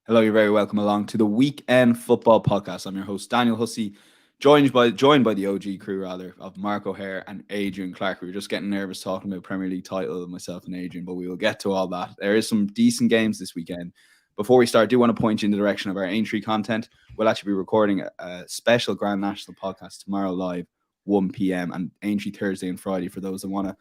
Hello, you're very welcome along to the Weekend Football Podcast. I'm your host, Daniel Hussey, joined by the OG crew, of Mark O'Haire and Adrian Clarke. We were just getting nervous talking about Premier League title, myself and Adrian, but we will get to all that. There is some decent games this weekend. Before we start, I do want to point you in the direction of our Aintree content. We'll actually be recording a special Grand National podcast tomorrow live, 1 p.m, and Aintree Thursday and Friday for those that want to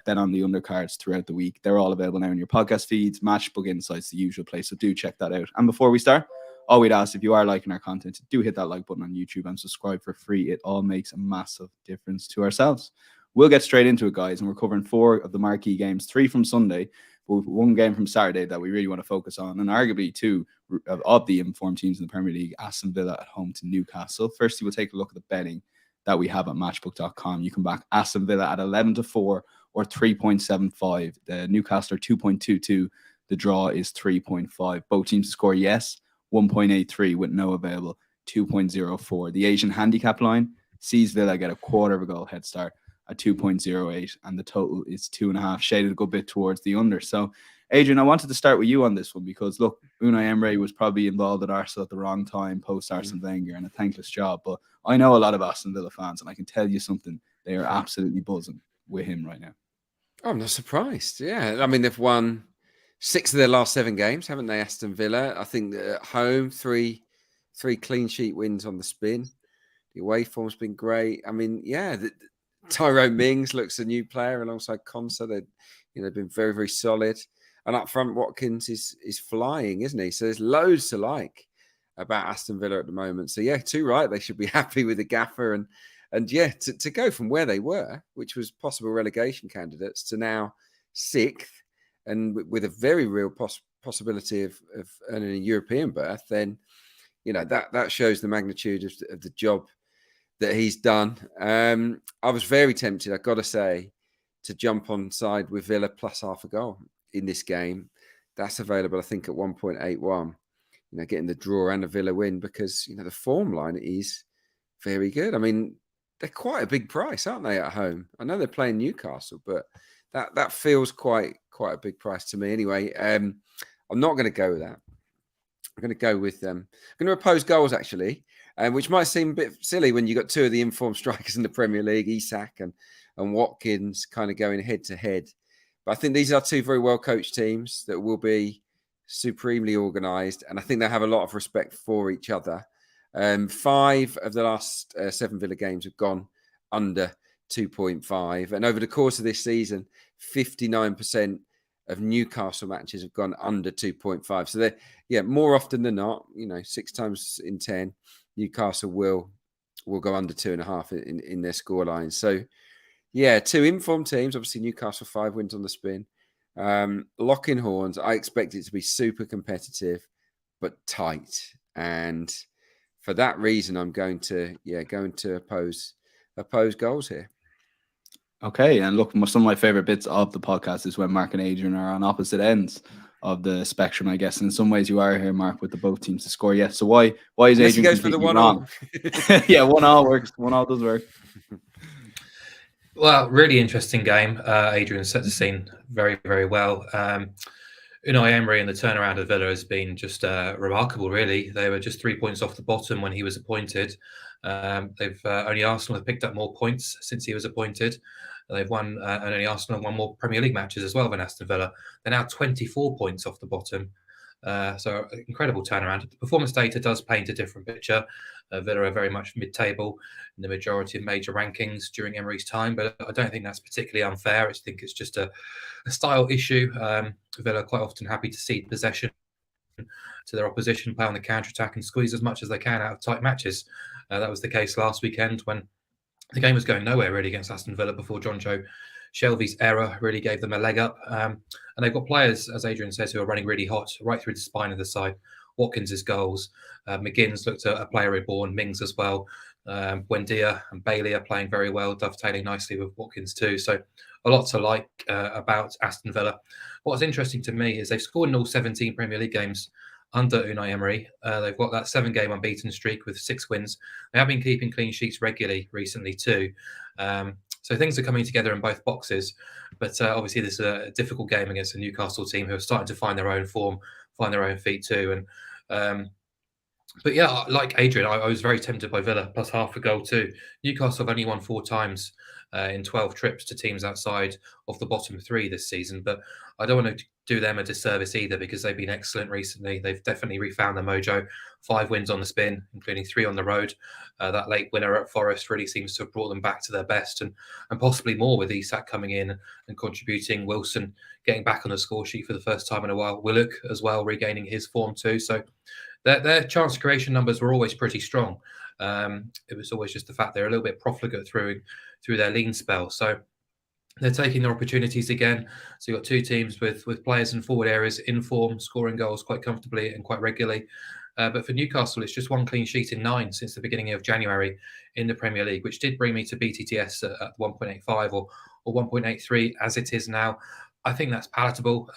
bet on the undercards throughout the week. They're all available now in your podcast feeds, Matchbook Insights, the usual place. So do check that out. And before we start, all we'd ask, if you are liking our content, do hit that like button on YouTube and subscribe for free. It all makes a massive difference to ourselves. We'll get straight into it, guys, and we're covering 4 of the marquee games, 3 from Sunday, but 1 game from Saturday that we really want to focus on, and arguably 2 of the informed teams in the Premier League. Aston Villa at home to Newcastle. Firstly, we'll take a look at the betting that we have at matchbook.com. You can back Aston Villa at 11-4 or 3.75. The Newcastle are 2.22. The draw is 3.5. Both teams to score yes, 1.83 with no available, 2.04. The Asian handicap line sees Villa get a quarter of a goal head start at 2.08, and the total is 2.5, shaded a good bit towards the under. So, Adrian, I wanted to start with you on this one because, look, Unai Emery was probably involved at Arsenal at the wrong time, post-Arsene Wenger, and a thankless job. But I know a lot of Aston Villa fans, and I can tell you something, they are absolutely buzzing with him right now. Oh, I'm not surprised. Yeah, I mean, they've won 6 of their last 7 games, haven't they, Aston Villa? I think at home, three clean sheet wins on the spin. The away form's been great. I mean, yeah, Tyrone Mings looks a new player alongside Konsa. They've been very, very solid. And up front, Watkins is flying, isn't he? So there's loads to like about Aston Villa at the moment. So yeah, too right. They should be happy with the gaffer and yeah, to go from where they were, which was possible relegation candidates, to now 6th and with a very real possibility of earning a European berth, then that shows the magnitude of the job that he's done. I was very tempted, I've got to say, to jump on side with Villa plus half a goal in this game. That's available, I think, at 1.81. Getting the draw and a Villa win because the form line is very good. I mean, they're quite a big price, aren't they, at home? I know they're playing Newcastle, but that feels quite a big price to me. Anyway, I'm not going to go with that. I'm going to go with I'm going to oppose goals, actually, which might seem a bit silly when you got 2 of the informed strikers in the Premier League, Isak and Watkins, kind of going head to head. But I think these are 2 very well coached teams that will be supremely organised, and I think they have a lot of respect for each other. 5 of the last 7 Villa games have gone under 2.5, and over the course of this season, 59% of Newcastle matches have gone under 2.5. So they're more often than not, 6 times in 10, Newcastle will go under 2.5 in their scoreline. So yeah, 2 informed teams. Obviously, Newcastle 5 wins on the spin. Locking horns. I expect it to be super competitive, but tight. And for that reason, I'm going to oppose goals here. Okay, and look, some of my favorite bits of the podcast is when Mark and Adrian are on opposite ends of the spectrum, I guess. And in some ways, you are here, Mark, with the both teams to score. Yeah. So why is Adrian goes for the 1-1? Yeah, 1-1 works. 1-1 does work. Well, really interesting game. Adrian set the scene very, very well. Unai Emery and the turnaround of Villa has been just remarkable, really. They were just 3 points off the bottom when he was appointed. They've only Arsenal have picked up more points since he was appointed. They've won, and only Arsenal have won more Premier League matches as well than Aston Villa. They're now 24 points off the bottom. So incredible turnaround. The performance data does paint a different picture. Villa are very much mid-table in the majority of major rankings during Emery's time, but I don't think that's particularly unfair. I think it's just a style issue. Villa are quite often happy to cede possession to their opposition, play on the counter-attack and squeeze as much as they can out of tight matches. That was the case last weekend when the game was going nowhere really against Aston Villa before Jonjo Shelvey's error really gave them a leg up. And they've got players, as Adrian says, who are running really hot right through the spine of the side. Watkins' goals. McGinn's looked at a player reborn. Mings as well. Buendia and Bailey are playing very well, dovetailing nicely with Watkins too. So a lot to like about Aston Villa. What's interesting to me is they've scored in all 17 Premier League games under Unai Emery. They've got that 7-game unbeaten streak with 6 wins. They have been keeping clean sheets regularly recently too. So things are coming together in both boxes. But obviously this is a difficult game against a Newcastle team who are starting to find their own form, find their own feet too. And But yeah, like Adrian, I was very tempted by Villa plus half a goal too. Newcastle have only won 4 times in 12 trips to teams outside of the bottom 3 this season. But I don't want to do them a disservice either, because they've been excellent recently. They've definitely refound their mojo. 5 wins on the spin, including 3 on the road. That late winner at Forest really seems to have brought them back to their best, and possibly more with Isak coming in and contributing. Wilson getting back on the score sheet for the first time in a while. Willock as well regaining his form too. So their chance creation numbers were always pretty strong. It was always just the fact they're a little bit profligate through their lean spell. So they're taking their opportunities again. So you've got 2 teams with players in forward areas in form, scoring goals quite comfortably and quite regularly. But for Newcastle, it's just 1 clean sheet in 9 since the beginning of January in the Premier League, which did bring me to BTTS at 1.85 or 1.83 as it is now. I think that's palatable.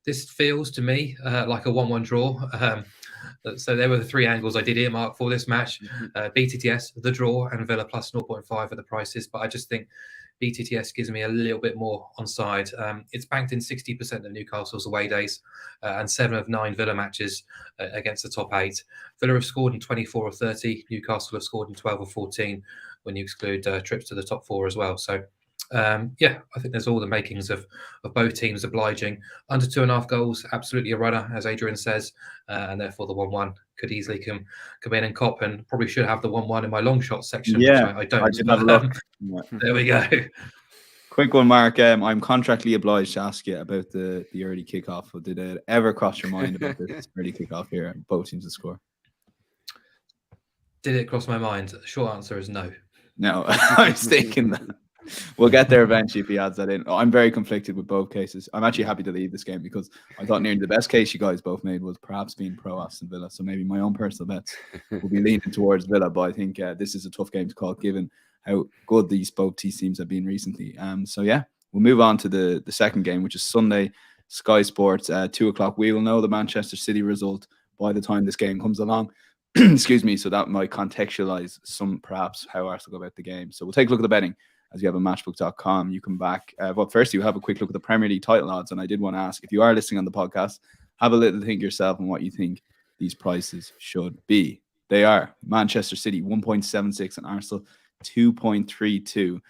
This feels to me like a 1-1 draw. So there were the 3 angles I did earmark for this match. BTTS, the draw, and Villa plus 0.5 are the prices. But I just think BTTS gives me a little bit more on side. It's banked in 60% of Newcastle's away days and 7 of 9 Villa matches against the top 8. Villa have scored in 24 of 30. Newcastle have scored in 12 of 14 when you exclude trips to the top 4 as well. So yeah, I think there's all the makings of both teams obliging. Under 2.5 goals, absolutely a runner, as Adrian says, and therefore the 1-1 could easily come in and cop, and probably should have the 1-1 in my long shot section, which I don't. I did have a look. There we go. Quick one, Mark. I'm contractually obliged to ask you about the early kickoff. Did it ever cross your mind about this early kickoff here? Both teams to score. Did it cross my mind? The short answer is no. No, I was thinking that. We'll get there eventually if he adds that in. I'm very conflicted with both cases. I'm actually happy to leave this game because I thought nearly the best case you guys both made was perhaps being pro Aston Villa. So maybe my own personal bets will be leaning towards Villa. But I think this is a tough game to call given how good these both teams have been recently. So yeah, we'll move on to the second game, which is Sunday, Sky Sports, 2:00. We will know the Manchester City result by the time this game comes along. Excuse me. So that might contextualize some perhaps how Arsenal go about the game. So we'll take a look at the betting. As you have a matchbook.com, you can back. But first, you have a quick look at the Premier League title odds. And I did want to ask, if you are listening on the podcast, have a little think yourself on what you think these prices should be. They are Manchester City 1.76 and Arsenal 2.32.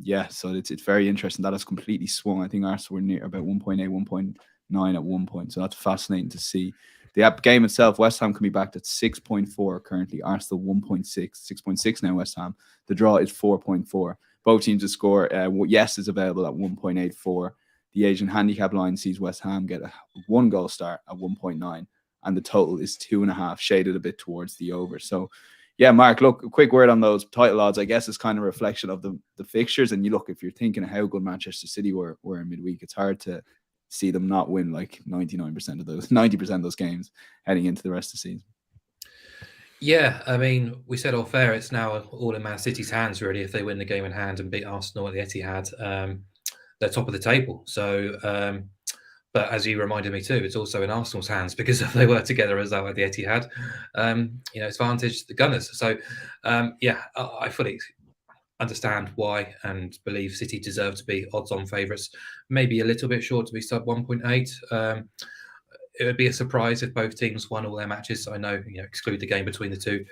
Yeah, so it's very interesting. That has completely swung. I think Arsenal were near about 1.8, 1.9 at one point. So that's fascinating to see. The game itself, West Ham can be backed at 6.4 currently. Arsenal 1.6, 6.6 now West Ham. The draw is 4.4. Both teams to score. Yes is available at 1.84. The Asian handicap line sees West Ham get a 1 goal start at 1.9. And the total is 2.5, shaded a bit towards the over. So, yeah, Mark, look, a quick word on those title odds. I guess it's kind of a reflection of the fixtures. And you look, if you're thinking of how good Manchester City were in midweek, it's hard to see them not win like 90% of those games heading into the rest of the season. Yeah, I mean, we said O'Haire, it's now all in Man City's hands, really. If they win the game in hand and beat Arsenal at the Etihad, they're top of the table. So, but as you reminded me too, it's also in Arsenal's hands, because if they were to get the result at the Etihad, it's advantage the Gunners. So, yeah, I fully understand why and believe City deserve to be odds-on favourites. Maybe a little bit short to be sub 1.8. It would be a surprise if both teams won all their matches. I know, exclude the game between the two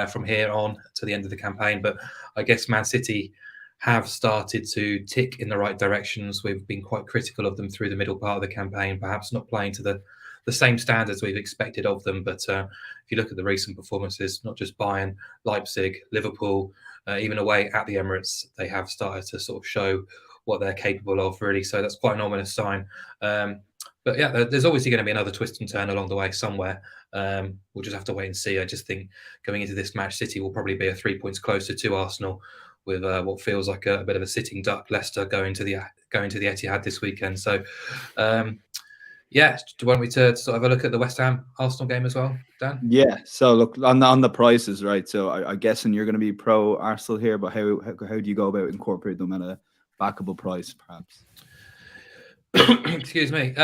from here on to the end of the campaign. But I guess Man City have started to tick in the right directions. We've been quite critical of them through the middle part of the campaign, perhaps not playing to the same standards we've expected of them. But if you look at the recent performances, not just Bayern, Leipzig, Liverpool, even away at the Emirates, they have started to sort of show what they're capable of, really. So that's quite an ominous sign. But yeah, there's obviously going to be another twist and turn along the way somewhere. We'll just have to wait and see. I just think going into this match, City will probably be 3 points closer to Arsenal, with what feels like a bit of a sitting duck, Leicester going to the Etihad this weekend. So, yeah, do you want me to sort of have a look at the West Ham Arsenal game as well, Dan? Yeah. So look on the prices, right? So I guessing you're going to be pro Arsenal here, but how do you go about incorporating them at a backable price, perhaps? Excuse me.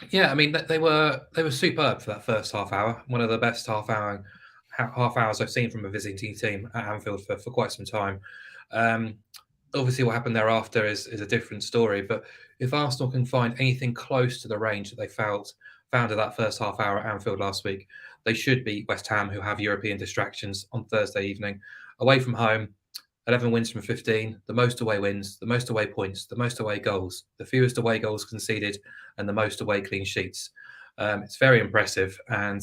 Yeah, I mean they were superb for that first half hour. One of the best half hours I've seen from a visiting team at Anfield for quite some time. Obviously, what happened thereafter is a different story. But if Arsenal can find anything close to the range that they felt founder that first half hour at Anfield last week. They should beat West Ham, who have European distractions on Thursday evening. Away from home, 11 wins from 15, the most away wins, the most away points, the most away goals, the fewest away goals conceded, and the most away clean sheets. It's very impressive. And,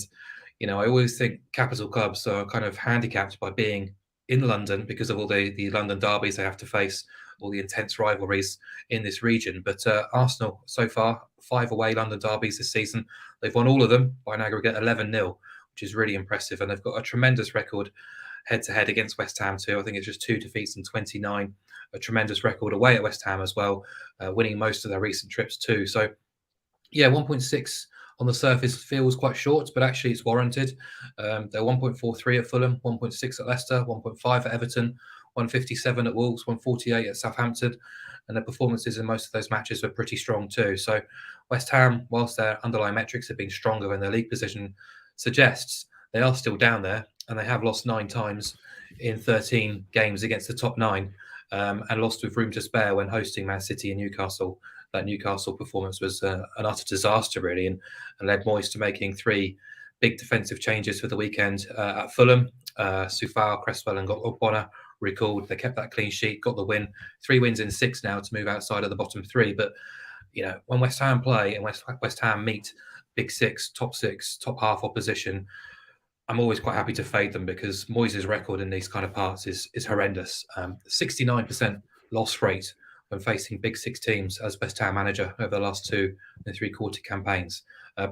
I always think capital clubs are kind of handicapped by being in London because of all the London derbies they have to face, all the intense rivalries in this region. But Arsenal, so far, 5 away London derbies this season. They've won all of them by an aggregate 11-0, which is really impressive. And they've got a tremendous record head-to-head against West Ham too. I think it's just 2 defeats in 29. A tremendous record away at West Ham as well, winning most of their recent trips too. So, yeah, 1.6 on the surface feels quite short, but actually it's warranted. They're 1.43 at Fulham, 1.6 at Leicester, 1.5 at Everton, 157 at Wolves, 148 at Southampton, and their performances in most of those matches were pretty strong too. So West Ham, whilst their underlying metrics have been stronger than their league position suggests, they are still down there, and they have lost 9 times in 13 games against the top 9, and lost with room to spare when hosting Man City and Newcastle. That Newcastle performance was an utter disaster, really, and led Moyes to making 3 big defensive changes for the weekend at Fulham. Soufal, Cresswell and Ogbonna recalled. They kept that clean sheet, got the win. 3 wins in 6 now to move outside of the bottom 3. But, when West Ham play and West Ham meet big 6, top half opposition, I'm always quite happy to fade them because Moyes' record in these kind of parts is horrendous. 69% loss rate when facing big 6 teams as West Ham manager over the last 2 and 3/4 campaigns.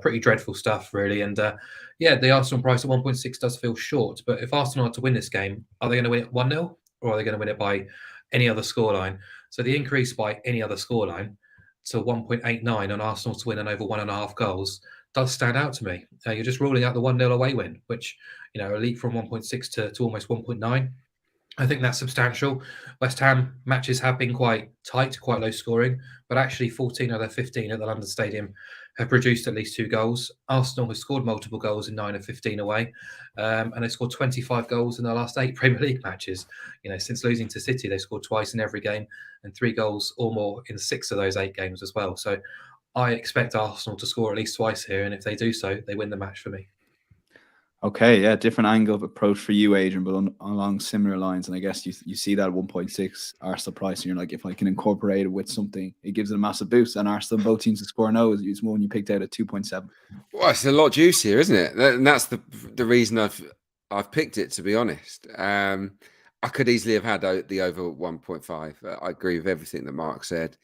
Pretty dreadful stuff, really. And the Arsenal price at 1.6 does feel short. But if Arsenal are to win this game, are they going to win it 1-0 or are they going to win it by any other scoreline? So the increase by any other scoreline to 1.89 on Arsenal to win and over 1.5 goals does stand out to me. You're just ruling out the 1-0 away win, which, a leap from 1.6 to almost 1.9. I think that's substantial. West Ham matches have been quite tight, quite low scoring, but actually 14 of their 15 at the London Stadium have produced at least 2 goals. Arsenal has scored multiple goals in 9 of 15 away, and they scored 25 goals in their last 8 Premier League matches. Since losing to City, they scored twice in every game and 3 goals or more in 6 of those 8 games as well. So I expect Arsenal to score at least twice here, and if they do so, they win the match for me. Okay, yeah, different angle of approach for you, Adrian, but along similar lines. And I guess you see that 1.6 Arsenal price, and you're like, if I can incorporate it with something, it gives it a massive boost. And Arsenal, both teams to score no, is one you picked out at 2.7. Well, it's a lot juicier, isn't it? And that's the reason I've picked it, to be honest. I could easily have had the over 1.5. I agree with everything that Mark said,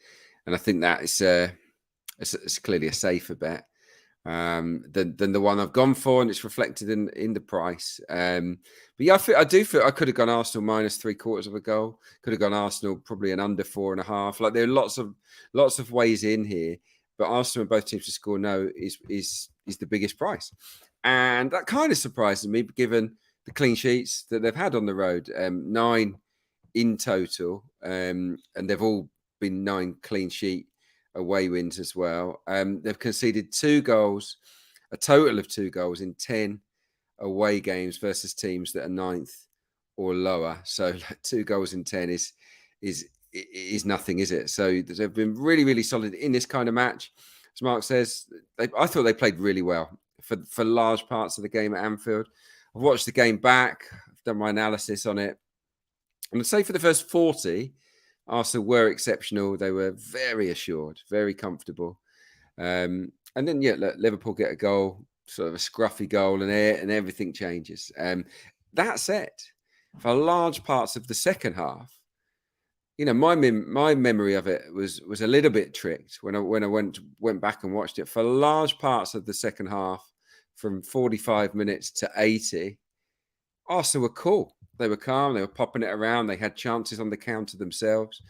and I think that it's clearly a safer bet than the one I've gone for, and it's reflected in the price. But yeah, I do feel I could have gone Arsenal minus 3/4 of a goal. Could have gone Arsenal probably an under 4.5. Like, there are lots of ways in here, but Arsenal and both teams to score no is the biggest price, and that kind of surprises me given the clean sheets that they've had on the road, 9 in total, and they've all been 9 clean sheet away wins as well. They've conceded 2 goals, a total of 2 goals in 10 away games versus teams that are 9th or lower. So 2 goals in 10 is nothing, is it? So they've been really, really solid in this kind of match. As Mark says, I thought they played really well for large parts of the game at Anfield. I've watched the game back. I've done my analysis on it. And I'd say for the first 40, Arsenal were exceptional. They were very assured, very comfortable. And then, Liverpool get a goal, sort of a scruffy goal, and everything changes. That said, for large parts of the second half, my memory of it was a little bit tricked when I went back and watched it. For large parts of the second half, from 45 minutes to 80, Arsenal were cool. They were calm. They were popping it around. They had chances on the counter themselves.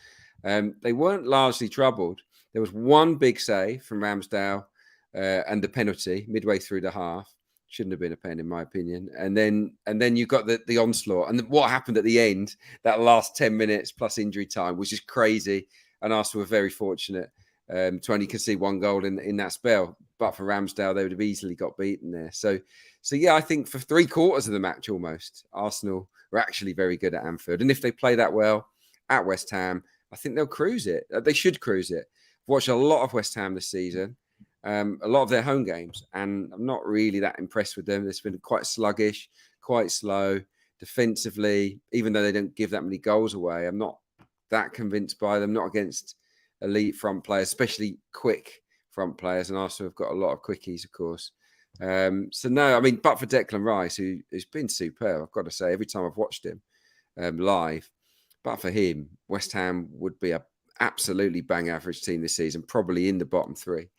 They weren't largely troubled. There was one big save from Ramsdale and the penalty midway through the half. Shouldn't have been a pen, in my opinion. And then you got the onslaught. And what happened at the end, that last 10 minutes plus injury time, was just crazy. And Arsenal were very fortunate to only concede 1 goal in that spell. But for Ramsdale, they would have easily got beaten there. So yeah, I think for 3/4 of the match almost, Arsenal were actually very good at Anfield. And if they play that well at West Ham, I think they'll cruise it. They should cruise it. I've watched a lot of West Ham this season. a lot of their home games, and I'm not really that impressed with them. They've been quite sluggish, quite slow defensively, even though they don't give that many goals away. I'm not that convinced by them, not against elite front players, especially quick front players, and Arsenal have got a lot of quickies, of course. So no, I mean, but for Declan Rice, who's been superb, I've got to say, every time I've watched him live, but for him, West Ham would be a absolutely bang average team this season, probably in the bottom three.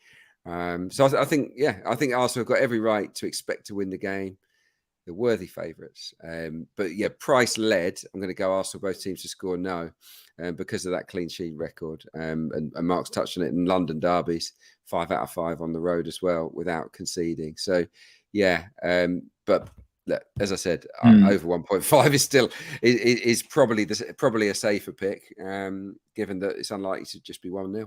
So I think Arsenal have got every right to expect to win the game. They're worthy favourites. But yeah, price led, I'm going to go Arsenal, both teams to score no, because of that clean sheet record. And Mark's touched on it in London derbies, 5 out of 5 on the road as well, without conceding. So yeah, but as I said, over 1.5 is probably a safer pick, given that it's unlikely to just be 1-0.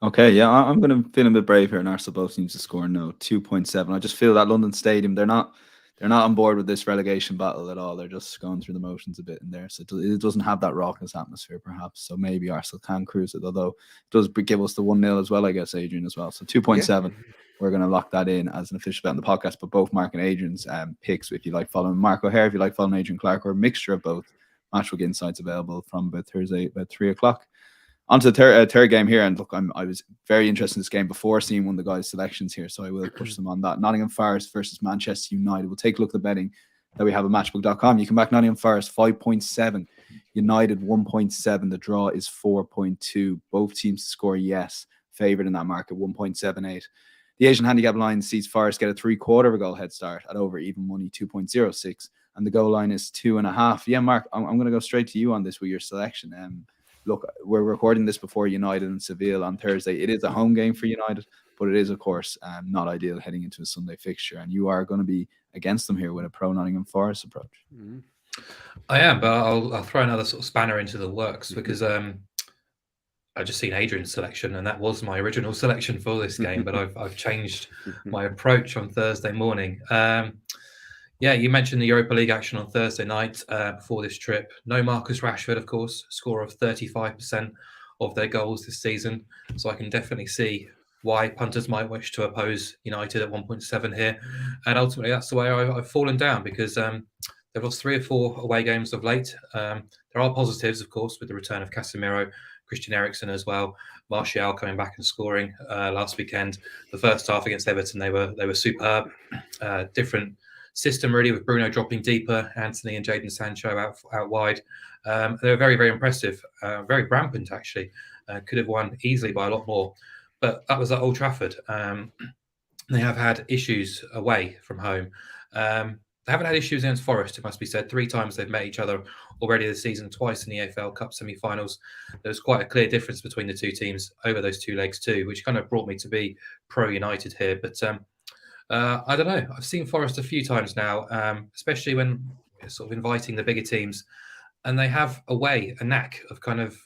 Okay, yeah, I'm going to feel a bit brave here, and Arsenal both teams to score no, 2.7. I just feel that London Stadium, they're not on board with this relegation battle at all. They're just going through the motions a bit in there, so it doesn't have that raucous atmosphere, perhaps. So maybe Arsenal can cruise it, although it does give us the 1-0 as well, I guess, Adrian, as well. So 2.7. Yeah. We're going to lock that in as an official bet on the podcast. But both Mark and Adrian's picks, if you like following Mark O'Haire, if you like following Adrian Clarke, or a mixture of both, Matchbook insights available from about Thursday, about 3 o'clock. On to the third game here, and look, I was very interested in this game before seeing one of the guys' selections here, so I will push them on that. Nottingham Forest versus Manchester United. We'll take a look at the betting that we have at Matchbook.com. You can back Nottingham Forest 5.7, United 1.7. The draw is 4.2. Both teams to score yes, favoured in that market 1.78. The Asian handicap line sees Forest get a 3/4 of a goal head start at over even money 2.06, and the goal line is 2.5. Yeah, Mark, I'm going to go straight to you on this with your selection. Look, we're recording this before United and Seville on Thursday. It is a home game for United, but it is, of course, not ideal heading into a Sunday fixture. And you are going to be against them here with a pro Nottingham Forest approach. Mm-hmm. I am, but I'll throw another sort of spanner into the works because I just seen Adrian's selection, and that was my original selection for this game. But I've changed my approach on Thursday morning. Yeah, you mentioned the Europa League action on Thursday night before this trip. No Marcus Rashford, of course, score of 35% of their goals this season. So I can definitely see why punters might wish to oppose United at 1.7 here. And ultimately, that's the way I've fallen down, because they've lost 3 or 4 away games of late. There are positives, of course, with the return of Casemiro, Christian Eriksen as well, Martial coming back and scoring last weekend. The first half against Everton, they were superb. Different system really, with Bruno dropping deeper, Anthony and Jadon Sancho out wide. They were very, very impressive, very rampant actually. Could have won easily by a lot more, but that was at Old Trafford. They have had issues away from home. They haven't had issues against Forest, it must be said. 3 times they've met each other already this season, twice in the EFL Cup semi-finals. There's quite a clear difference between the 2 teams over those 2 legs too, which kind of brought me to be pro-United here. But I don't know. I've seen Forest a few times now, especially when sort of inviting the bigger teams, and they have a knack of kind of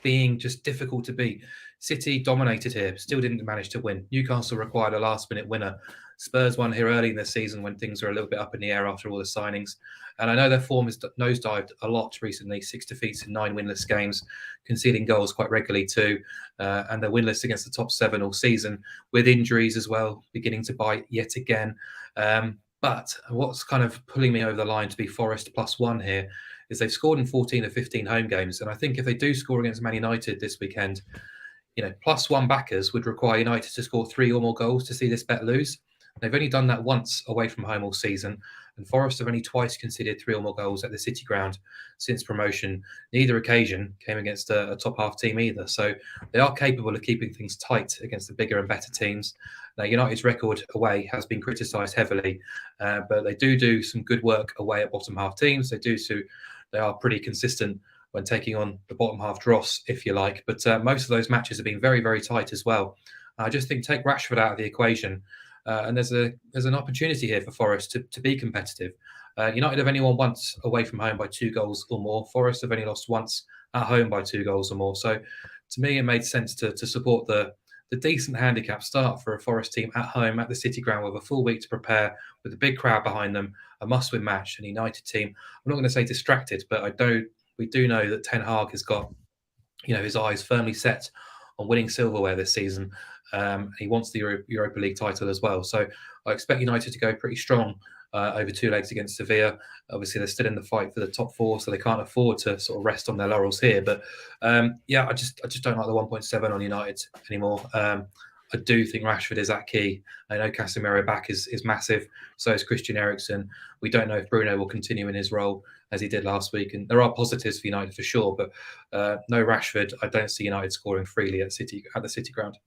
being just difficult to beat. City dominated here, still didn't manage to win. Newcastle required a last-minute winner. Spurs won here early in the season when things were a little bit up in the air after all the signings. And I know their form has nosedived a lot recently, 6 defeats in 9 winless games, conceding goals quite regularly too. And they're winless against the top 7 all season, with injuries as well, beginning to bite yet again. But what's kind of pulling me over the line to be Forest +1 here is they've scored in 14 of 15 home games. And I think if they do score against Man United this weekend, +1 backers would require United to score 3 or more goals to see this bet lose. They've only done that once away from home all season, and Forest have only twice conceded 3 or more goals at the City Ground since promotion. Neither occasion came against a top-half team either, so they are capable of keeping things tight against the bigger and better teams. Now, United's record away has been criticised heavily, but they do some good work away at bottom-half teams. They are pretty consistent when taking on the bottom-half dross, if you like, but most of those matches have been very, very tight as well. I just think take Rashford out of the equation, and there's an opportunity here for Forest to be competitive. United have only won once away from home by 2 goals or more. Forest have only lost once at home by 2 goals or more. So to me, it made sense to support the decent handicap start for a Forest team at home at the City Ground with a full week to prepare, with a big crowd behind them, a must-win match, an United team. I'm not going to say distracted, but we do know that Ten Hag has got his eyes firmly set on winning silverware this season. He wants the Europa League title as well. So I expect United to go pretty strong over 2 legs against Sevilla. Obviously, they're still in the fight for the top 4, so they can't afford to sort of rest on their laurels here. But yeah, I just don't like the 1.7 on United anymore. I do think Rashford is that key. I know Casemiro back is massive. So is Christian Eriksen. We don't know if Bruno will continue in his role as he did last week. And there are positives for United for sure, but no Rashford. I don't see United scoring freely at the City ground.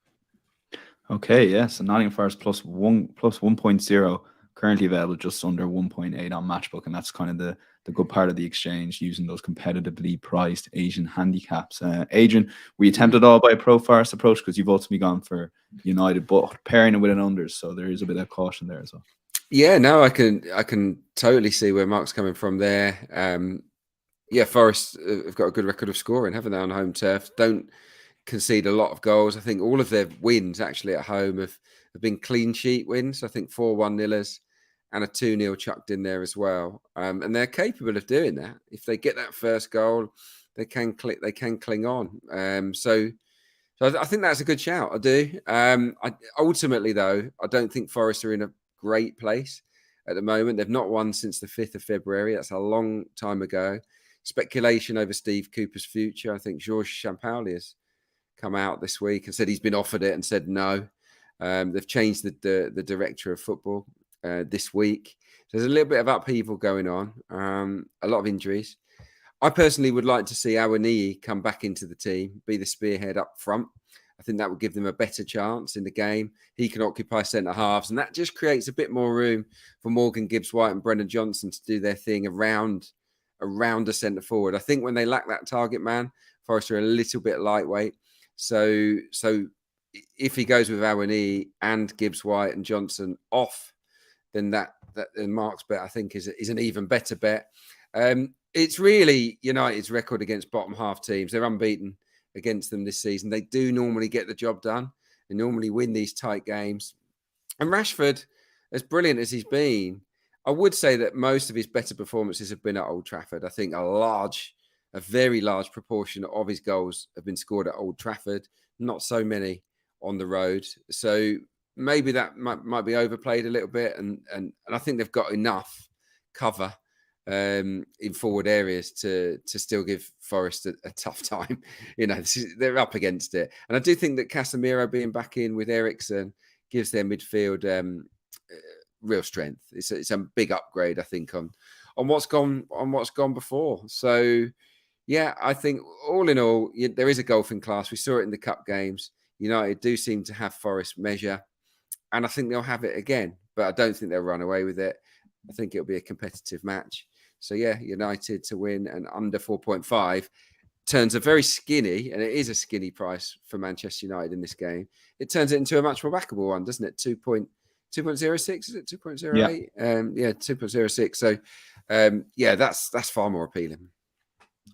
Okay, yeah. So Nottingham Forest plus 1.0 currently available just under 1.8 on Matchbook, and that's kind of the good part of the exchange, using those competitively priced Asian handicaps. Adrian, were you tempted at all by a pro Forest approach, because you've ultimately gone for United, but pairing it with an unders, so there is a bit of caution there as well. Yeah, no, I can totally see where Mark's coming from there. Yeah, Forest have got a good record of scoring, haven't they, on home turf? Don't concede a lot of goals. I think all of their wins actually at home have been clean sheet wins. I think 4-1 nillers and a 2-0 chucked in there as well. And they're capable of doing that. If they get that first goal, they can cling on. So I think that's a good shout. I do. Ultimately, though, I don't think Forest are in a great place at the moment. They've not won since the 5th of February. That's a long time ago. Speculation over Steve Cooper's future. I think Georges Champagny has come out this week and said he's been offered it and said no. They've changed the director of football this week. So there's a little bit of upheaval going on. A lot of injuries. I personally would like to see Awoniyi come back into the team, be the spearhead up front. I think that would give them a better chance in the game. He can occupy centre halves, and that just creates a bit more room for Morgan Gibbs-White and Brendan Johnson to do their thing around the centre forward. I think when they lack that target man, Forest are a little bit lightweight. So if he goes with Awoniyi and Gibbs-White and Johnson off, then that Mark's bet, I think, is an even better bet. It's really United's record against bottom half teams. They're unbeaten against them this season. They do normally get the job done. They normally win these tight games. And Rashford, as brilliant as he's been, I would say that most of his better performances have been at Old Trafford. I think a very large proportion of his goals have been scored at Old Trafford, not so many on the road. So maybe that might be overplayed a little bit. And I think they've got enough cover in forward areas to still give Forest a tough time. They're up against it. And I do think that Casemiro being back in with Eriksen gives their midfield real strength. It's a big upgrade, I think, on what's gone before. So yeah, I think all in all, there is a golfing class. We saw it in the cup games. United do seem to have Forest measure, and I think they'll have it again, but I don't think they'll run away with it. I think it'll be a competitive match. So yeah, United to win and under 4.5 turns a very skinny, and it is a skinny price for Manchester United in this game. It turns it into a much more backable one, doesn't it? 2.06, is it 2.08? Yeah, 2.06. So that's far more appealing.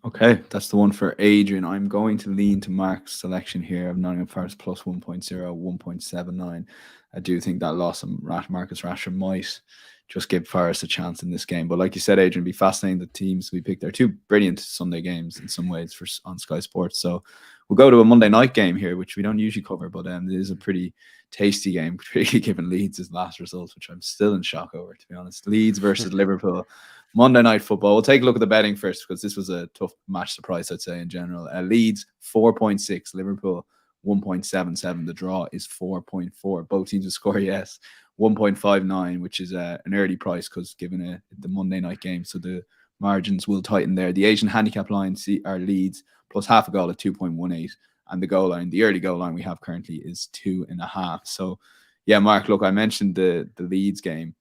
Okay, that's the one for Adrian. I'm going to lean to Mark's selection here of Nottingham Forest plus 1.0, 1.79. I do think that loss of Marcus Rashford might just give Forest a chance in this game. But like you said, Adrian, it'd be fascinating. The teams we picked are two brilliant Sunday games in some ways on Sky Sports. So we'll go to a Monday night game here, which we don't usually cover, but it is a pretty tasty game, particularly given Leeds' last result, which I'm still in shock over, to be honest. Leeds versus Liverpool. Monday Night Football. We'll take a look at the betting first, because this was a tough match to price, I'd say, in general. Leeds 4.6, Liverpool 1.77. The draw is 4.4. Both teams will score yes. 1.59, which is an early price because given the Monday night game, so the margins will tighten there. The Asian handicap line are Leeds plus half a goal at 2.18, and the early goal line we have currently is 2.5. So yeah, Mark, look, I mentioned the Leeds game.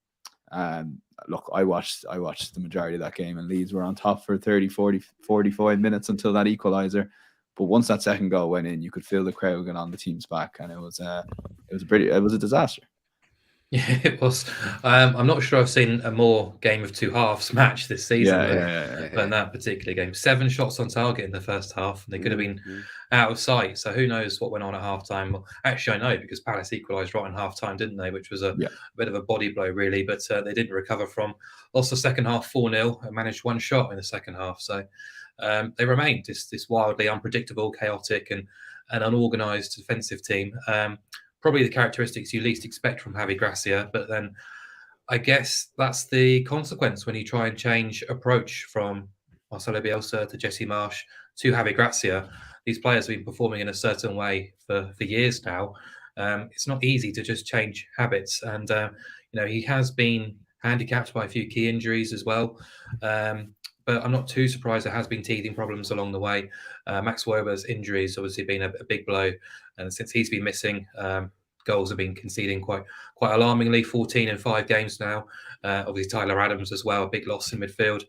Look, I watched the majority of that game, and Leeds were on top for 30, 40, 45 minutes until that equalizer. But once that second goal went in, you could feel the crowd get on the team's back, and it was a disaster. Yeah, it was. I'm not sure I've seen a more game of two halves match this season than that particular game. 7 shots on target in the first half, and they could have been out of sight. So who knows what went on at halftime? Well, actually, I know, because Palace equalised right in halftime, didn't they? Which was a bit of a body blow, really. But they didn't recover from. Lost the second half 4-0 and managed 1 shot in the second half. So they remained this wildly unpredictable, chaotic, and unorganised defensive team. probably the characteristics you least expect from Javi Gracia. But then I guess that's the consequence when you try and change approach from Marcelo Bielsa to Jesse Marsch to Javi Gracia. These players have been performing in a certain way for years now. It's not easy to just change habits. And, he has been handicapped by a few key injuries as well. But I'm not too surprised there has been teething problems along the way. Max Wober's injury has obviously been a big blow. And since he's been missing, goals have been conceding quite alarmingly, 14 in 5 games now. Obviously, Tyler Adams as well, a big loss in midfield.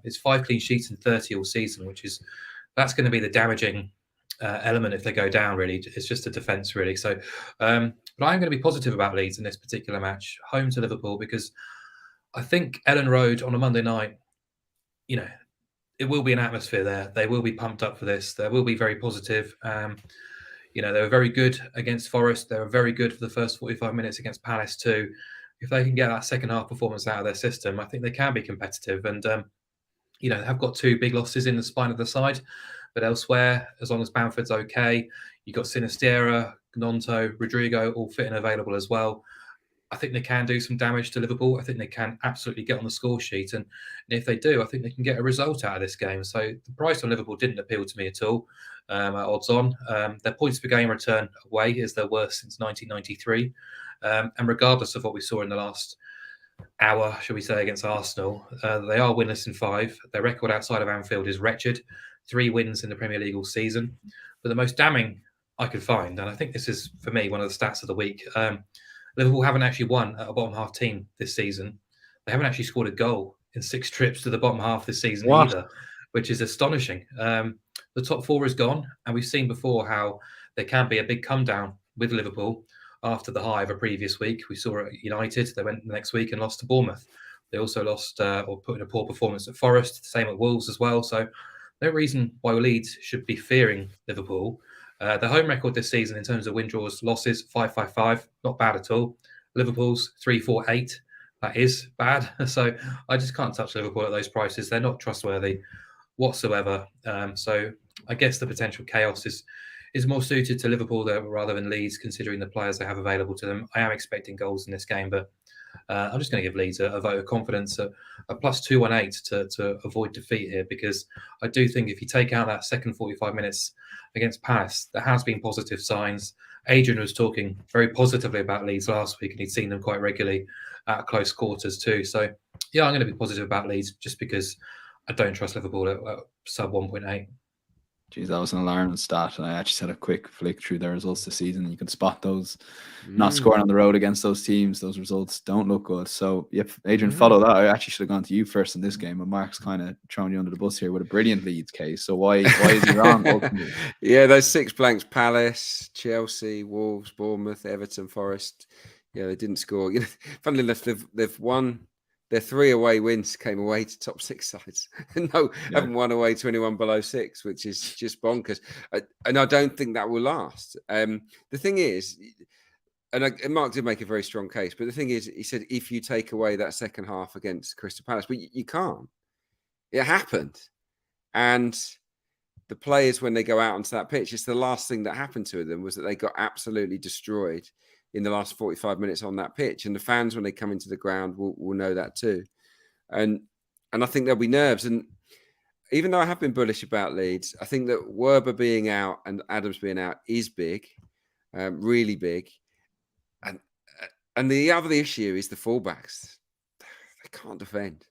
It's 5 clean sheets in 30 all season, that's going to be the damaging element if they go down, really. It's just a defence, really. So, but I'm going to be positive about Leeds in this particular match, home to Liverpool, because I think Ellen Road on a Monday night, it will be an atmosphere there. They will be pumped up for this. They will be very positive. They were very good against Forest. They were very good for the first 45 minutes against Palace too. If they can get that second half performance out of their system, I think they can be competitive. And, they have got 2 big losses in the spine of the side. But elsewhere, as long as Bamford's okay, you've got Sinisterra, Gnonto, Rodrigo all fit and available as well. I think they can do some damage to Liverpool. I think they can absolutely get on the score sheet. And if they do, I think they can get a result out of this game. So the price on Liverpool didn't appeal to me at all at odds on. Their points per game return away is their worst since 1993. And regardless of what we saw in the last hour, shall we say, against Arsenal, they are winless in 5. Their record outside of Anfield is wretched. 3 wins in the Premier League all season. But the most damning I could find, and I think this is, for me, one of the stats of the week, Liverpool haven't actually won at a bottom half team this season. They haven't actually scored a goal in 6 trips to the bottom half this season either, which is astonishing. The top 4 is gone, and we've seen before how there can be a big come down with Liverpool after the high of a previous week. We saw it at United. They went the next week and lost to Bournemouth. They also lost or put in a poor performance at Forest, same at Wolves as well. So no reason why Leeds should be fearing Liverpool. The home record this season in terms of win, draws, losses, 5-5-5, not bad at all. Liverpool's 3-4-8, that is bad. So I just can't touch Liverpool at those prices. They're not trustworthy whatsoever. So I guess the potential chaos is more suited to Liverpool rather than Leeds, considering the players they have available to them. I am expecting goals in this game, but I'm just going to give Leeds a vote of confidence, a plus 218 to avoid defeat here, because I do think if you take out that second 45 minutes against Palace, there has been positive signs. Adrian was talking very positively about Leeds last week, and he'd seen them quite regularly at close quarters too. So, yeah, I'm going to be positive about Leeds just because I don't trust Liverpool at sub 1.8. Geez, that was an alarming stat. And I actually had a quick flick through their results this season. You can spot those not scoring on the road against those teams. Those results don't look good. So, yep, Adrian, follow that. I actually should have gone to you first in this game, but Mark's kind of throwing you under the bus here with a brilliant Leeds case. So why is he wrong? Ultimately? Yeah, those 6 blanks: Palace, Chelsea, Wolves, Bournemouth, Everton, Forest. Yeah, they didn't score. Funnily enough, they've won. Their 3 away wins came away to top 6 sides. Haven't won away to anyone below 6, which is just bonkers. And I don't think that will last. The thing is, and Mark did make a very strong case, but the thing is, he said, if you take away that second half against Crystal Palace, but you can't. It happened. And the players, when they go out onto that pitch, it's the last thing that happened to them was that they got absolutely destroyed in the last 45 minutes on that pitch. And the fans, when they come into the ground, will know that too. And I think there'll be nerves. And even though I have been bullish about Leeds, I think that Werber being out and Adams being out is big, really big. And the other issue is the fullbacks. They can't defend.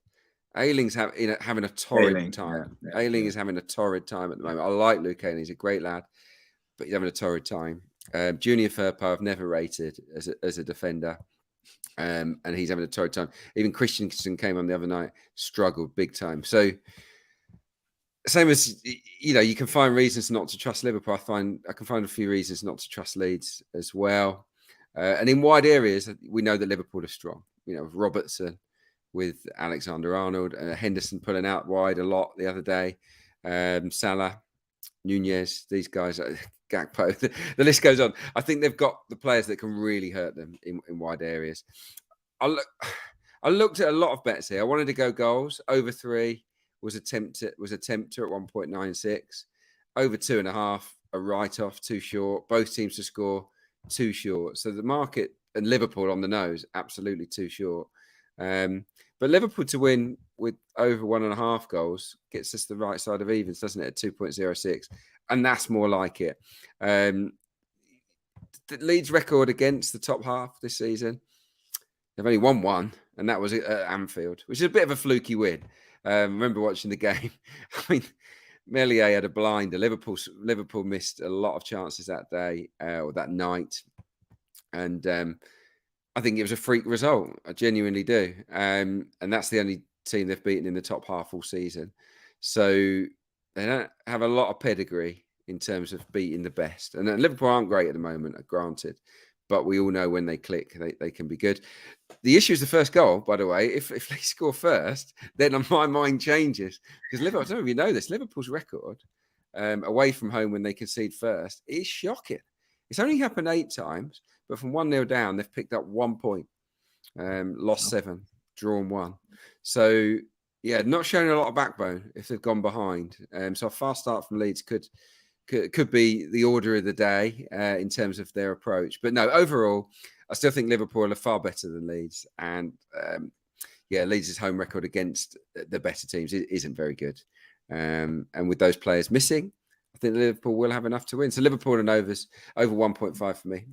Ayling's having a torrid time. Ayling is having a torrid time at the moment. I like Luke Ayling. He's a great lad, but he's having a torrid time. Junior Firpo I've never rated as a defender, and he's having a torrid time. Even Christensen came on the other night, struggled big time. So same as you can find reasons not to trust Liverpool. I can find a few reasons not to trust Leeds as well. And in wide areas, we know that Liverpool are strong. Robertson with Alexander-Arnold, Henderson pulling out wide a lot the other day. Salah, Nunez, these guys, Gakpo, the list goes on. I think they've got the players that can really hurt them in wide areas. I looked at a lot of bets here. I wanted to go goals. Over 3 was a tempter at 1.96. Over 2.5, a write-off, too short. Both teams to score too short. So the market and Liverpool on the nose, absolutely too short. But Liverpool to win with over 1.5 goals gets us the right side of evens, doesn't it? At 2.06. And that's more like it. The Leeds record against the top half this season, they've only won one, and that was at Anfield, which is a bit of a fluky win. I remember watching the game. I mean, Meslier had a blinder. Liverpool missed a lot of chances that day or that night. And I think it was a freak result. I genuinely do. And that's the only team they've beaten in the top half all season. So they don't have a lot of pedigree in terms of beating the best. And Liverpool aren't great at the moment, granted. But we all know when they click, they can be good. The issue is the first goal, by the way. If they score first, then my mind changes. Because Liverpool, I don't know if you know this, Liverpool's record away from home when they concede first is shocking. It's only happened 8 times, but from 1-0 down, they've picked up 1 point, lost 7, drawn 1. So, yeah, not showing a lot of backbone if they've gone behind. So a fast start from Leeds could be the order of the day in terms of their approach. But no, overall, I still think Liverpool are far better than Leeds. And Leeds' home record against the better teams isn't very good. And with those players missing, I think Liverpool will have enough to win. So Liverpool and overs over 1.5 for me.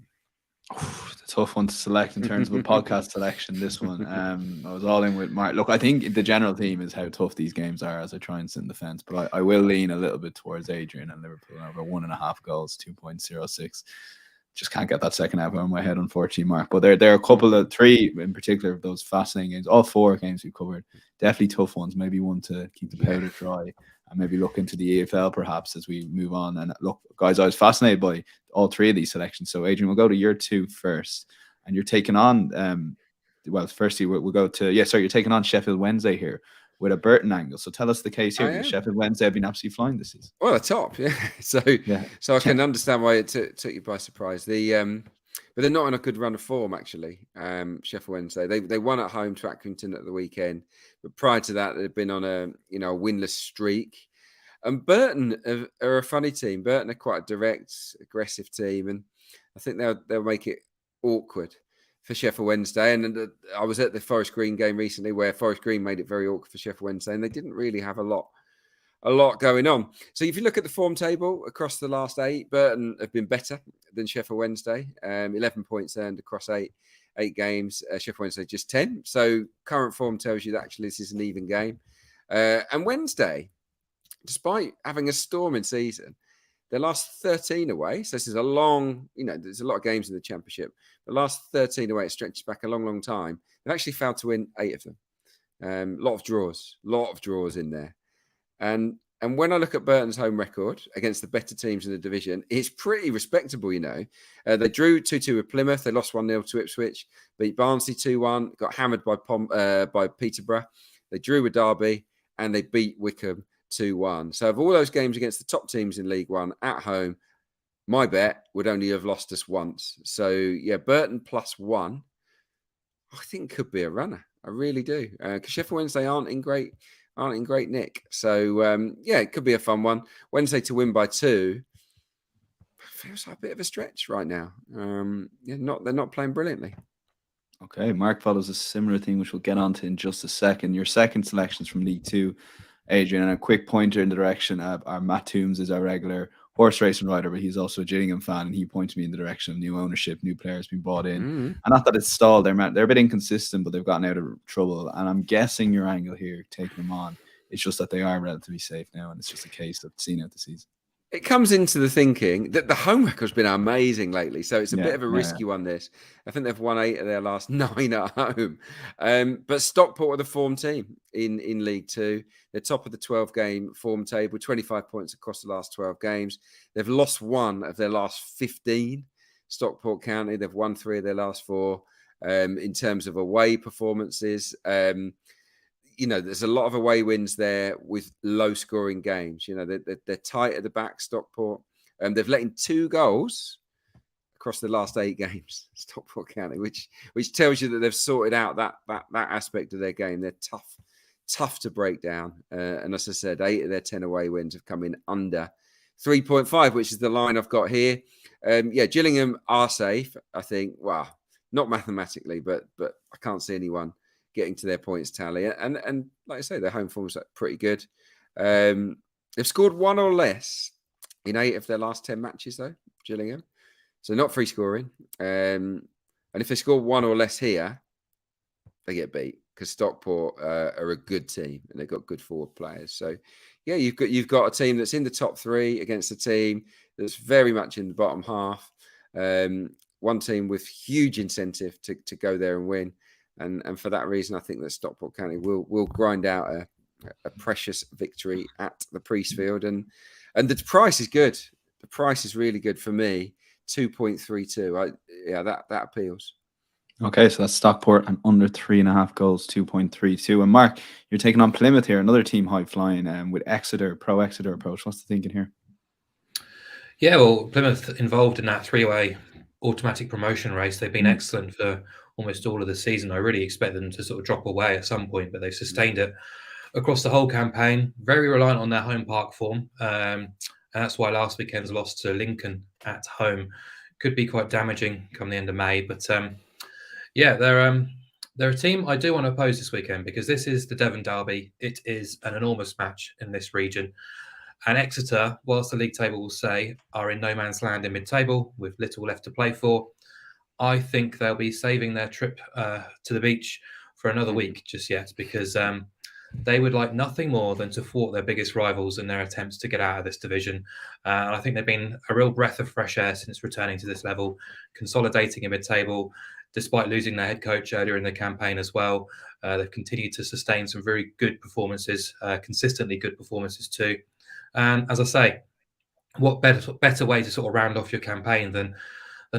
The tough one to select in terms of a podcast selection, this one. I was all in with Mark. Look, I think the general theme is how tough these games are as I try and sit in the fence, but I will lean a little bit towards Adrian and Liverpool over 1.5 goals, 2.06. Just can't get that second half out of my head, unfortunately, Mark. But there are a couple of 3 in particular of those fascinating games. All 4 games we've covered, definitely tough ones. Maybe one to keep the powder dry. And maybe look into the EFL perhaps as we move on. And look, guys, I was fascinated by all 3 of these selections. So, Adrian, we'll go to your 2 first. And you're taking on, firstly, we'll go to, you're taking on Sheffield Wednesday here with a Burton angle. So tell us the case here. Because Sheffield Wednesday have been absolutely flying this season. Well, the top, yeah. So I can understand why it took you by surprise. But they're not on a good run of form, actually. Sheffield Wednesday. They won at home to Accrington at the weekend. But prior to that, they've been on a winless streak. And Burton are a funny team. Burton are quite a direct, aggressive team. And I think they'll make it awkward for Sheffield Wednesday. And I was at the Forest Green game recently where Forest Green made it very awkward for Sheffield Wednesday. And they didn't really have a lot going on. So if you look at the form table across the last 8, Burton have been better than Sheffield Wednesday. 11 points earned across 8 games. Sheffield Wednesday just 10. So current form tells you that actually this is an even game. And Wednesday, despite having a storming season, their last 13 away. So this is a long, there's a lot of games in the Championship. The last 13 away, it stretches back a long, long time. They've actually failed to win 8 of them. A lot of draws in there. And when I look at Burton's home record against the better teams in the division, it's pretty respectable, They drew 2-2 with Plymouth. They lost 1-0 to Ipswich, beat Barnsley 2-1, got hammered by Peterborough. They drew with Derby, and they beat Wickham 2-1. So of all those games against the top teams in League One at home, my bet would only have lost us once. So, Burton +1, I think could be a runner. I really do. Because Sheffield Wednesday aren't in great nick. So, it could be a fun one. Wednesday to win by 2 feels like a bit of a stretch right now. They're not playing brilliantly. Okay, Mark follows a similar thing, which we'll get onto in just a second. Your second selections from League 2, Adrian, and a quick pointer in the direction of our Matt Toombs is our regular horse racing rider, but he's also a Gillingham fan, and he pointed me in the direction of new ownership, new players being bought in. And not that it's stalled, they're a bit inconsistent, but they've gotten out of trouble. And I'm guessing your angle here, taking them on, it's just that they are relatively safe now, and it's just a case of seeing out the season. It comes into the thinking that the home record's been amazing lately, so it's a bit of a risky one, this. I think they've won 8 of their last 9 at home. But Stockport are the form team in League 2. They're top of the 12-game form table, 25 points across the last 12 games. They've lost 1 of their last 15. Stockport County, they've won 3 of their last 4. In terms of away performances, there's a lot of away wins there with low-scoring games. They're tight at the back, Stockport. They've let in 2 goals across the last 8 games, Stockport County, which tells you that they've sorted out that aspect of their game. They're tough to break down. And as I said, 8 of their 10 away wins have come in under 3.5, which is the line I've got here. Gillingham are safe, I think. Well, not mathematically, but I can't see anyone getting to their points tally. And like I say, their home form's pretty good. They've scored 1 or less in 8 of their last 10 matches, though, Gillingham. So not free scoring. And if they score 1 or less here, they get beat because Stockport are a good team and they've got good forward players. So, yeah, you've got a team that's in the top 3 against a team that's very much in the bottom half. One team with huge incentive to go there and win. And for that reason, I think that Stockport County will grind out a precious victory at the Priestfield. And the price is good. The price is really good for me. 2.32. That appeals. Okay, so that's Stockport and under 3.5 goals, 2.32. And Mark, you're taking on Plymouth here, another team high flying, with Exeter, pro Exeter approach. What's the thinking here? Yeah, well, Plymouth involved in that 3-way automatic promotion race. They've been excellent for almost all of the season. I really expect them to sort of drop away at some point, but they've sustained it across the whole campaign. Very reliant on their home park form. And that's why last weekend's loss to Lincoln at home could be quite damaging come the end of May. But they're a team I do want to oppose this weekend because this is the Devon Derby. It is an enormous match in this region. And Exeter, whilst the league table will say, are in no man's land in mid-table with little left to play for, I think they'll be saving their trip to the beach for another week just yet because they would like nothing more than to thwart their biggest rivals in their attempts to get out of this division. And I think they've been a real breath of fresh air since returning to this level, consolidating in mid-table, despite losing their head coach earlier in the campaign as well. They've continued to sustain some very good performances, consistently good performances too. And as I say, what better way to sort of round off your campaign than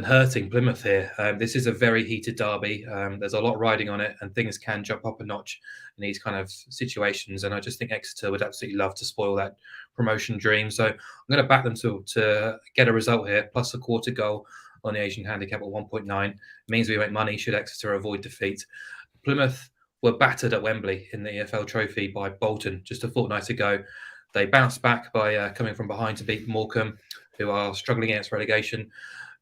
hurting Plymouth here? This is a very heated derby. There's a lot riding on it, and things can jump up a notch in these kind of situations. And I just think Exeter would absolutely love to spoil that promotion dream. So I'm going to back them to get a result here, plus a quarter goal on the Asian handicap at 1.9. It means we make money should Exeter avoid defeat. Plymouth were battered at Wembley in the EFL Trophy by Bolton just a fortnight ago. They bounced back by coming from behind to beat Morecambe, who are struggling against relegation.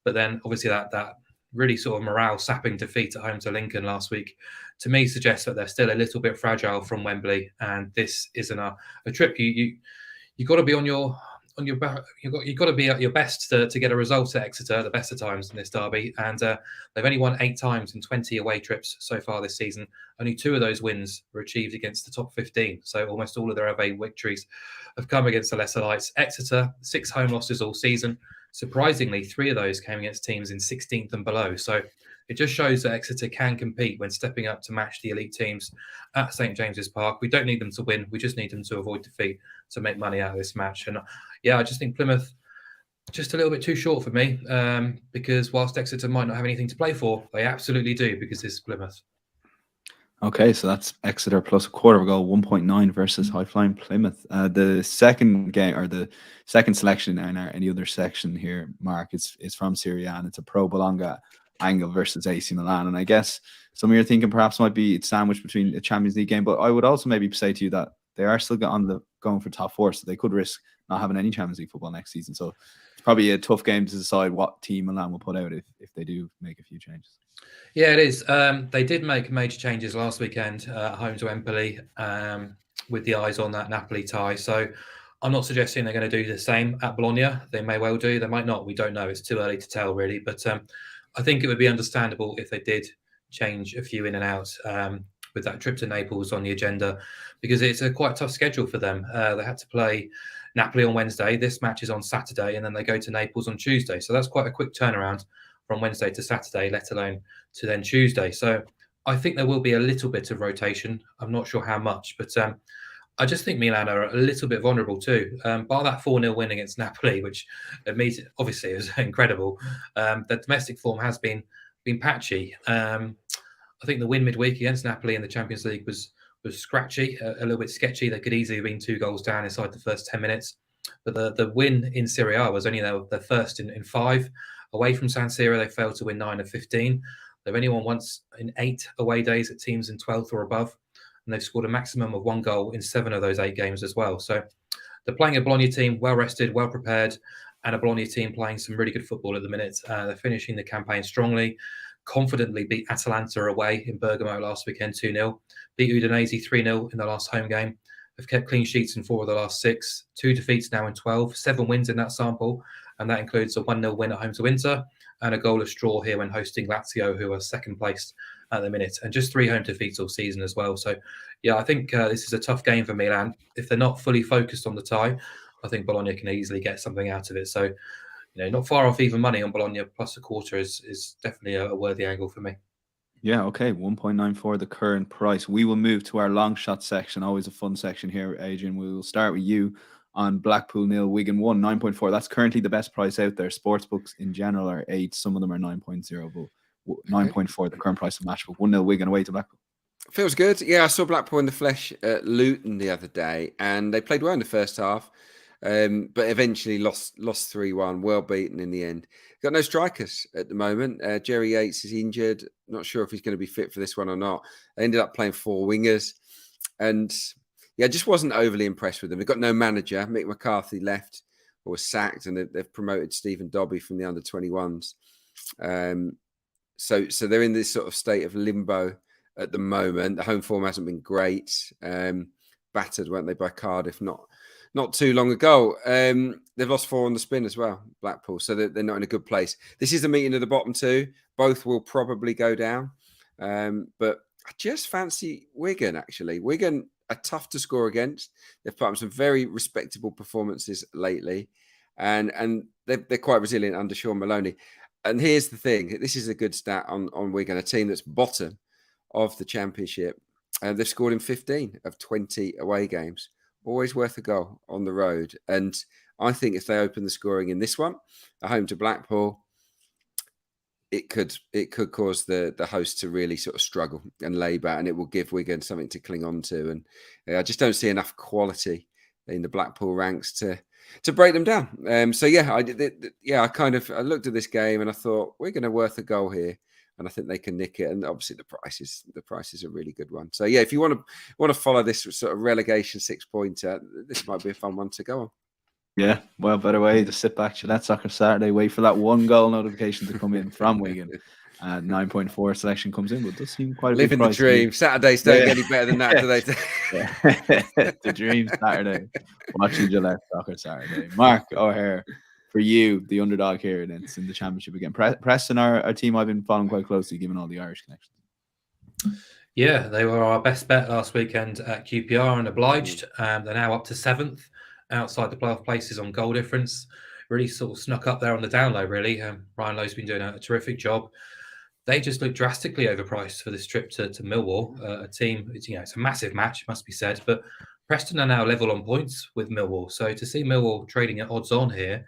But then, obviously, that really sort of morale-sapping defeat at home to Lincoln last week, to me, suggests that they're still a little bit fragile from Wembley. And this isn't a trip. You got to be you've got to be at your best to get a result at Exeter at the best of times in this derby. And they've only won 8 times in 20 away trips so far this season. Only 2 of those wins were achieved against the top 15. So almost all of their away victories have come against the lesser lights. Exeter, 6 home losses all season. Surprisingly, 3 of those came against teams in 16th and below. So it just shows that Exeter can compete when stepping up to match the elite teams at St James's Park. We don't need them to win. We just need them to avoid defeat to make money out of this match. And I just think Plymouth just a little bit too short for me because whilst Exeter might not have anything to play for, they absolutely do because this is Plymouth. Okay, so that's Exeter plus a quarter of a goal, 1.9 versus high-flying Plymouth. The second game, or the second selection in any other section here, Mark, is from Serie A, and it's a Pro Bologna angle versus AC Milan. And I guess some of your thinking perhaps might be it's sandwiched between a Champions League game, but I would also maybe say to you that they are still going for top 4, so they could risk not having any Champions League football next season. So it's probably a tough game to decide what team Milan will put out if they do make a few changes. Yeah, it is. They did make major changes last weekend at home to Empoli with the eyes on that Napoli tie. So I'm not suggesting they're going to do the same at Bologna. They may well do. They might not. We don't know. It's too early to tell, really. But I think it would be understandable if they did change a few in and out with that trip to Naples on the agenda, because it's a quite tough schedule for them. They had to play Napoli on Wednesday. This match is on Saturday, and then they go to Naples on Tuesday. So that's quite a quick turnaround from Wednesday to Saturday, let alone to then Tuesday. So I think there will be a little bit of rotation. I'm not sure how much, but I just think Milan are a little bit vulnerable too. Bar that 4-0 win against Napoli, which obviously is incredible. The domestic form has been patchy. I think the win midweek against Napoli in the Champions League was scratchy, a little bit sketchy. They could easily have been 2 goals down inside the first 10 minutes. But the win in Serie A was only their first in 5. Away from San Siro, they failed to win 9 of 15. They've only won once in 8 away days at teams in 12th or above. And they've scored a maximum of 1 goal in 7 of those 8 games as well. So they're playing a Bologna team well rested, well prepared, and a Bologna team playing some really good football at the minute. They're finishing the campaign strongly, confidently beat Atalanta away in Bergamo last weekend 2-0, beat Udinese 3-0 in the last home game. They've kept clean sheets in 4 of the last 6, 2 defeats now in 12, 7 wins in that sample, and that includes a 1-0 win at home to Inter and a goalless draw here when hosting Lazio, who are second placed at the minute, and just 3 home defeats all season as well. So, yeah, I think this is a tough game for Milan. If they're not fully focused on the tie, I think Bologna can easily get something out of it. So, not far off even money on Bologna plus a quarter is definitely a worthy angle for me. Yeah, okay, 1.94 the current price. We will move to our long shot section. Always a fun section here, Adrian. We will start with you on Blackpool 0, Wigan 1, 9.4. That's currently the best price out there. Sportsbooks in general are 8. Some of them are 9.0, but 9.4 the current price of Matchbook. 1-0 Wigan away to Blackpool. Feels good. Yeah, I saw Blackpool in the flesh at Luton the other day, and they played well in the first half, but eventually lost 3-1. Well beaten in the end. Got no strikers at the moment. Jerry Yates is injured. Not sure if he's going to be fit for this one or not. They ended up playing 4 wingers, and yeah, just wasn't overly impressed with them. They've got no manager. Mick McCarthy left or was sacked, and they've promoted Stephen Dobby from the under-21s. So they're in this sort of state of limbo at the moment. The home form hasn't been great. Battered, weren't they, by Cardiff not too long ago. They've lost 4 on the spin as well, Blackpool. So they're not in a good place. This is the meeting of the bottom 2. Both will probably go down. But I just fancy Wigan, actually. Wigan are tough to score against. They've put up some very respectable performances lately. And they're quite resilient under Sean Maloney. And here's the thing. This is a good stat on Wigan, a team that's bottom of the Championship. They've scored in 15 of 20 away games. Always worth a goal on the road. And I think if they open the scoring in this one, at home to Blackpool, it could cause the host to really sort of struggle and labour, and it will give Wigan something to cling on to. And I just don't see enough quality in the Blackpool ranks to break them down. So yeah, I looked at this game and I thought Wigan are worth a goal here, and I think they can nick it. And obviously the price is a really good one. So yeah, if you want to follow this sort of relegation 6-pointer, this might be a fun one to go on. Yeah, well, better way to sit back, Gillette Soccer Saturday, wait for that 1 goal notification to come in from Wigan. 9.4 selection comes in, but it does seem quite a living big the dream. Saturdays don't get any better than that, do they? Yeah. The dream Saturday, watching Gillette Soccer Saturday. Mark O'Haire, for you, the underdog here, and it's in the Championship again. Preston, our team I've been following quite closely, given all the Irish connections. Yeah, they were our best bet last weekend at QPR and obliged. They're now up to 7th. Outside the playoff places on goal difference. Really sort of snuck up there on the down low, really. Ryan Lowe's been doing a terrific job. They just look drastically overpriced for this trip to Millwall. A team, it's a massive match, must be said, but Preston are now level on points with Millwall. So to see Millwall trading at odds on here,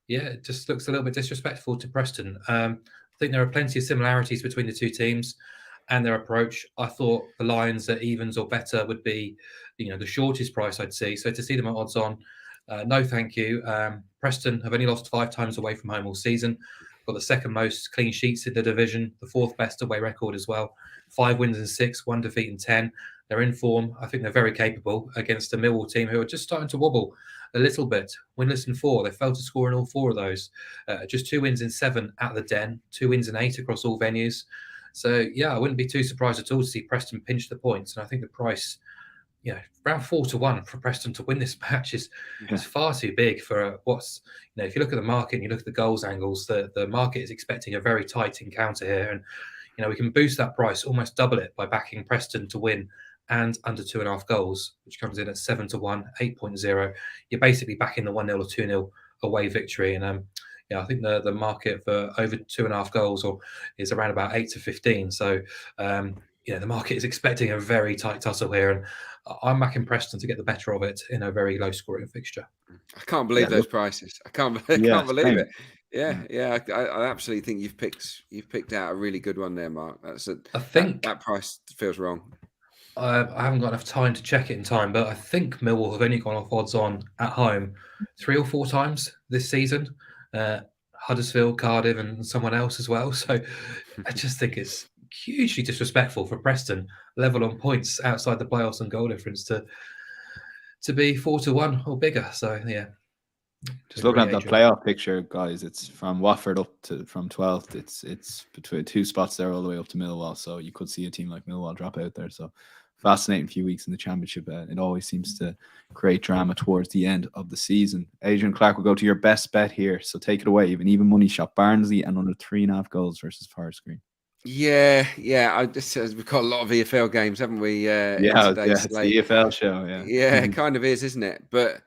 it just looks a little bit disrespectful to Preston. I think there are plenty of similarities between the two teams and their approach. I thought the Lions at evens or better would be, the shortest price I'd see. So to see them at odds on, no thank you. Preston have only lost 5 times away from home all season. Got the second most clean sheets in the division, the 4th best away record as well. 5 wins in 6, 1 defeat in 10. They're in form. I think they're very capable against a Millwall team who are just starting to wobble a little bit. Winless in 4. They failed to score in all 4 of those. Just 2 wins in 7 at the Den, 2 wins in 8 across all venues. So, yeah, I wouldn't be too surprised at all to see Preston pinch the points. And I think the price, around 4-1 for Preston to win this match is far too big for what's, if you look at the market and you look at the goals angles, the market is expecting a very tight encounter here. And, we can boost that price, almost double it by backing Preston to win and under 2.5 goals, which comes in at 7-1, 8.0. You're basically backing the 1-0 or 2-0 away victory. And, I think the market for over 2.5 goals is around about 8-15. So, the market is expecting a very tight tussle here, and I'm backing Preston to get the better of it in a very low-scoring fixture. I can't believe those prices. I can't believe it. Yeah. I absolutely think you've picked out a really good one there, Mark. I think that price feels wrong. I haven't got enough time to check it in time, but I think Millwall have only gone off odds on at home 3 or 4 times this season. Huddersfield, Cardiff, and someone else as well. So I just think it's hugely disrespectful for Preston, level on points outside the playoffs and goal difference, to to be 4-1 or bigger. So yeah. Just looking at the playoff picture, guys, it's from Watford up to from 12th. It's between 2 spots there all the way up to Millwall. So you could see a team like Millwall drop out there. So fascinating few weeks in the Championship. It always seems to create drama towards the end of the season. Adrian Clarke will go to your best bet here. So take it away. Even money shot Barnsley and under 3.5 goals versus Forest Green. Yeah. We've got a lot of EFL games, haven't we? It's the EFL show. Yeah, it kind of is, isn't it? But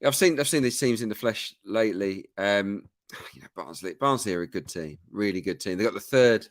I've seen these teams in the flesh lately. Barnsley are a good team, really good team. They've got the 3rd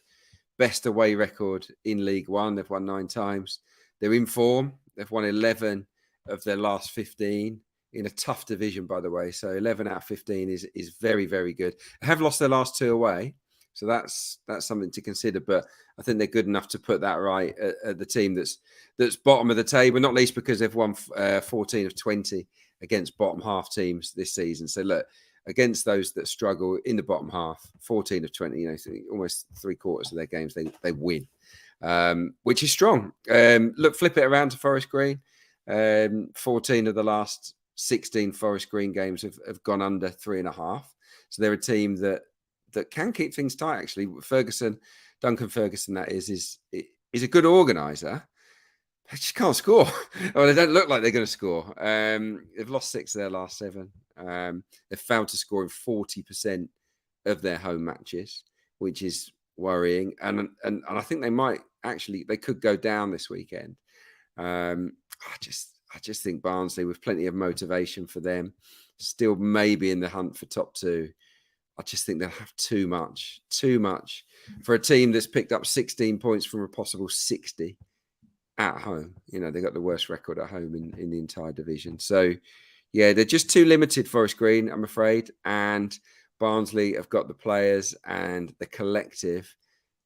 best away record in League One. They've won 9 times. They're in form. They've won 11 of their last 15 in a tough division, by the way. So 11 out of 15 is very, very good. They have lost their last 2 away. So that's something to consider, but I think they're good enough to put that right at the team that's bottom of the table, not least because they've won 14 of 20 against bottom half teams this season. So look, against those that struggle in the bottom half, 14 of 20, almost 3/4 of their games they win, which is strong. Look, flip it around to Forest Green. 14 of the last 16 Forest Green games have gone under 3.5. So they're a team that can keep things tight, actually. Duncan Ferguson, that is a good organizer. They just can't score. Well, they don't look like they're going to score. They've lost 6 of their last 7. They've failed to score in 40% of their home matches, which is worrying. And I think they could go down this weekend. I just think Barnsley, with plenty of motivation for them, still maybe in the hunt for top 2. I just think they'll have too much for a team that's picked up 16 points from a possible 60 at home. They got the worst record at home in the entire division. So, yeah, they're just too limited, Forest Green, I'm afraid. And Barnsley have got the players and the collective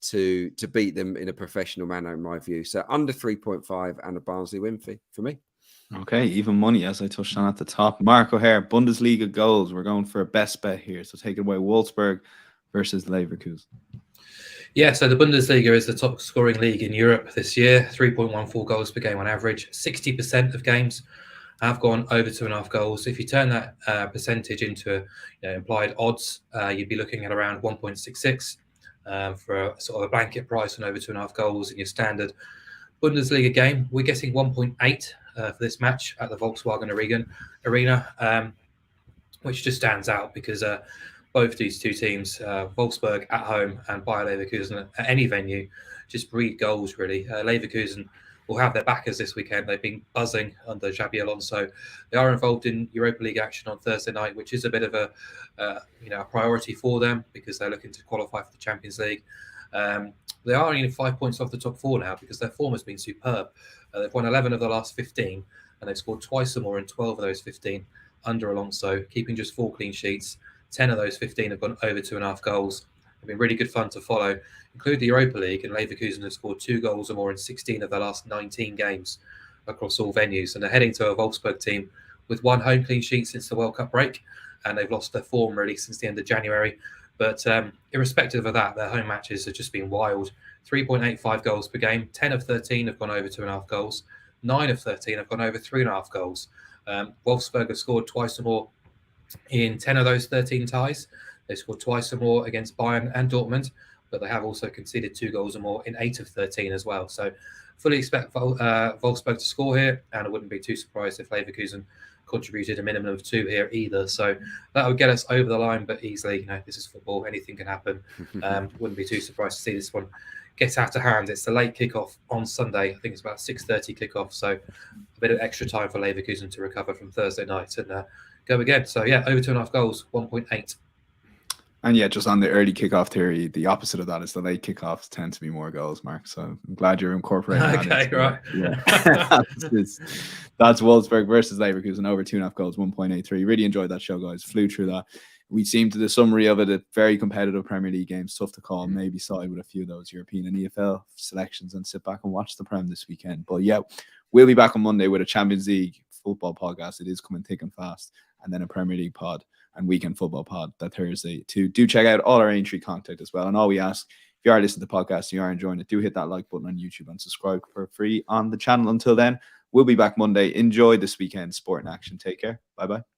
to beat them in a professional manner, in my view. So under 3.5 and a Barnsley win fee for me. Okay, even money, as I touched on at the top. Mark O'Haire, Bundesliga goals. We're going for a best bet here. So take it away, Wolfsburg versus Leverkusen. Yeah, so the Bundesliga is the top scoring league in Europe this year. 3.14 goals per game on average. 60% of games have gone over 2.5 goals. If you turn that percentage into implied odds, you'd be looking at around 1.66 for a sort of a blanket price on over 2.5 goals in your standard Bundesliga game. We're getting 1.8 for this match at the Volkswagen Arena, which just stands out because both these two teams, Wolfsburg at home and Bayer Leverkusen at any venue, just breed goals, really. Leverkusen will have their backers this weekend. They've been buzzing under Xabi Alonso. They are involved in Europa League action on Thursday night, which is a bit of a priority for them because they're looking to qualify for the Champions League. They are only 5 points off the top 4 now because their form has been superb. They've won 11 of the last 15, and they've scored twice or more in 12 of those 15 under Alonso, keeping just 4 clean sheets. 10 of those 15 have gone over 2.5 goals. They've been really good fun to follow. Include the Europa League, and Leverkusen have scored 2 goals or more in 16 of their last 19 games across all venues. And they're heading to a Wolfsburg team with 1 home clean sheet since the World Cup break, and they've lost their form really since the end of January. But irrespective of that, their home matches have just been wild. 3.85 goals per game. 10 of 13 have gone over 2.5 goals. 9 of 13 have gone over 3.5 goals. Wolfsburg have scored twice or more in 10 of those 13 ties. They scored twice or more against Bayern and Dortmund, but they have also conceded 2 goals or more in 8 of 13 as well. So fully expect Wolfsburg to score here, and I wouldn't be too surprised if Leverkusen contributed a minimum of 2 here either. So that would get us over the line, but easily. This is football. Anything can happen. Wouldn't be too surprised to see this one get out of hand. It's the late kickoff on Sunday. I think it's about 6:30 kickoff. So a bit of extra time for Leverkusen to recover from Thursday night and go again. So yeah, over 2.5 goals, 1.8. And yeah, just on the early kickoff theory, the opposite of that is the late kickoffs tend to be more goals, Mark. So I'm glad you're incorporating that. Okay, right. Yeah. That's Wolfsburg versus Leverkusen, over 2.5 goals, 1.83. Really enjoyed that show, guys. Flew through that. We seem to the summary of it, a very competitive Premier League games, tough to call. Maybe side with a few of those European and EFL selections and sit back and watch the Prem this weekend. But yeah, we'll be back on Monday with a Champions League football podcast. It is coming thick and fast. And then a Premier League pod and weekend football pod that Thursday too. Do check out all our Aintree content as well. And all we ask, if you are listening to the podcast, you are enjoying it, do hit that like button on YouTube and subscribe for free on the channel. Until then, We'll be back Monday. Enjoy this weekend sport in action. Take care. Bye bye.